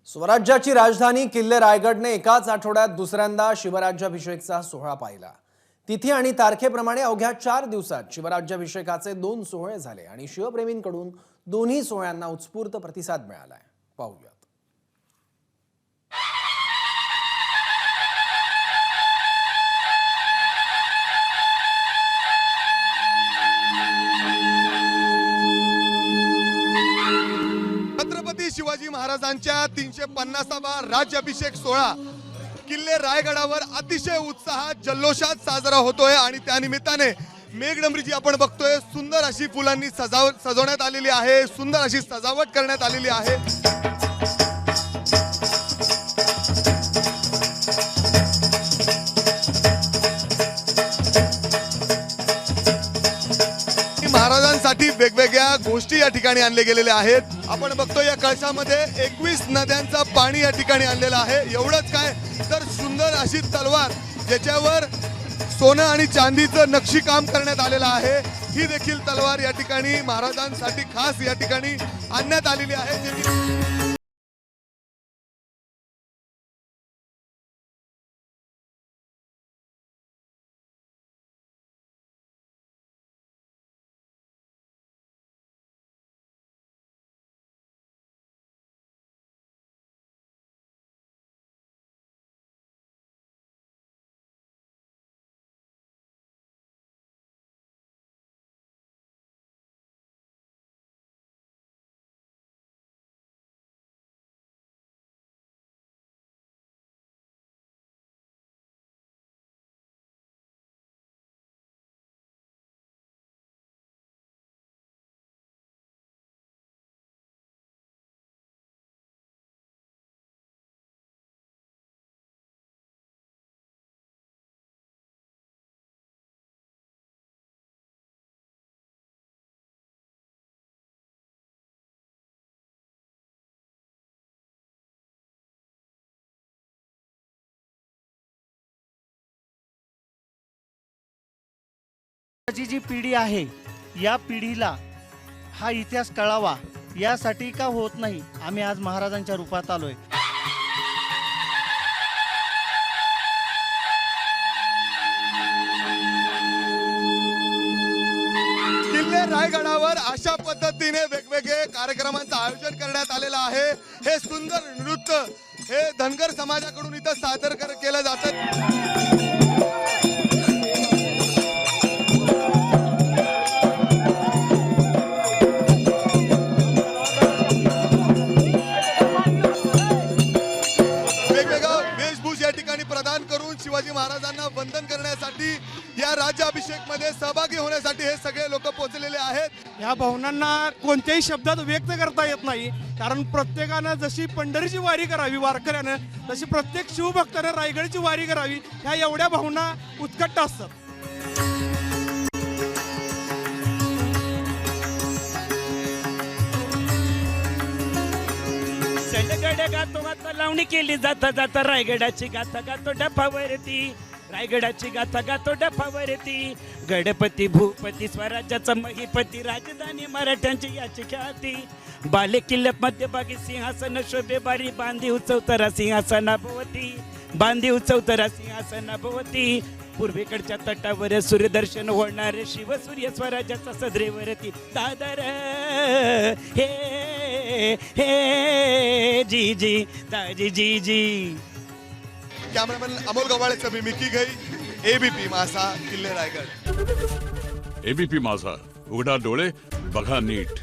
स्वराज्याची राजधानी किल्ले रायगडने एकाच आठवड्यात दुसऱ्यांदा शिवराज्याभिषेकचा सोहळा पाहिला। तिथी आणि तारखेप्रमाणे अवघ्या 4 दिवसात शिवराज्याभिषेकाचे 2 सोहळे झाले आणि शिवप्रेमींकडून दोन्ही सोहळ्यांना उत्स्फूर्त प्रतिसाद मिळालाय। पाहूया। छत्रपती शिवाजी महाराजांच्या 350वा राज्याभिषेक सोहळा किल्ले रायगडावर अतिशय उत्साहात जल्लोषात साजरा होतोय आणि त्या निमित्ताने मेघडंबरी जी आपण बघतोय सुंदर अशी फुलांनी सजवण्यात आलेली आहे, सुंदर अशी सजावट करण्यात आलेली आहे। महाराजांसाठी वेगवेगळ्या गोष्टी या ठिकाणी आणले गेलेले आहेत। आपण बघतो या कळशामध्ये 21 नद्यांचा पाणी या ठिकाणी आणलेलं आहे। एवढंच काय तर सुंदर अशी तलवार ज्याच्यावर सोनं आणि चांदीचं नक्षीकाम करण्यात आलेलं आहे, ही देखील तलवार या ठिकाणी महाराजांसाठी खास या ठिकाणी आणण्यात आलेली आहे। जी पिढी आहे या पिढीला हा इतिहास कळावा यासाठी का होत नाही, आम्ही आज महाराजांच्या रूपात आलोय। किल्ले रायगडावर अशा पद्धतीने वेगवेगळे कार्यक्रमांचं आयोजन करण्यात आलेलं आहे। हे सुंदर नृत्य हे धनगर समाजाकडून इथं सादर केलं जातं। प्रदान करून शिवाजी महाराजांना वंदन करण्यासाठी या राज्याभिषेक मध्ये सहभागी होण्यासाठी हे सगळे लोक पोहोचलेले आहेत। या भावनांना कोणत्याही शब्दात व्यक्त करता येत नाही, कारण प्रत्येकानं जशी पंढरीची वारी करावी वारकऱ्यानं, तशी प्रत्येक शिवभक्तानं रायगडची वारी करावी, ह्या एवढ्या भावना उत्कट असतात। गातो गाता लावणी केली जाता जाता रायगडाची गाथा गातो डफावरती, रायगडाची गाथा गातो डफावरती। गणपती भूपती स्वराज्याचा महिपती, राजधानी मराठ्यांची याची ख्याती। बाले किल्ल्यात मध्यभागी सिंहासन शोभे बारी, बांधी उचवतारा सिंहासनाभोवती, बांधी उचवतारा सिंहासनाभोवती। पूर्वेकडच्या तटावर सूर्यदर्शन होणारे शिव सूर्य स्वराज्याचा सदरेवरती। दादर हे हे जी जी दाजी जी जी। कॅमेरामॅन अमोल गवाळेचं मी मिकी गई, एबीपी माझा किल्ले रायगड। एबीपी माझा, उघडा डोळे बघा नीट।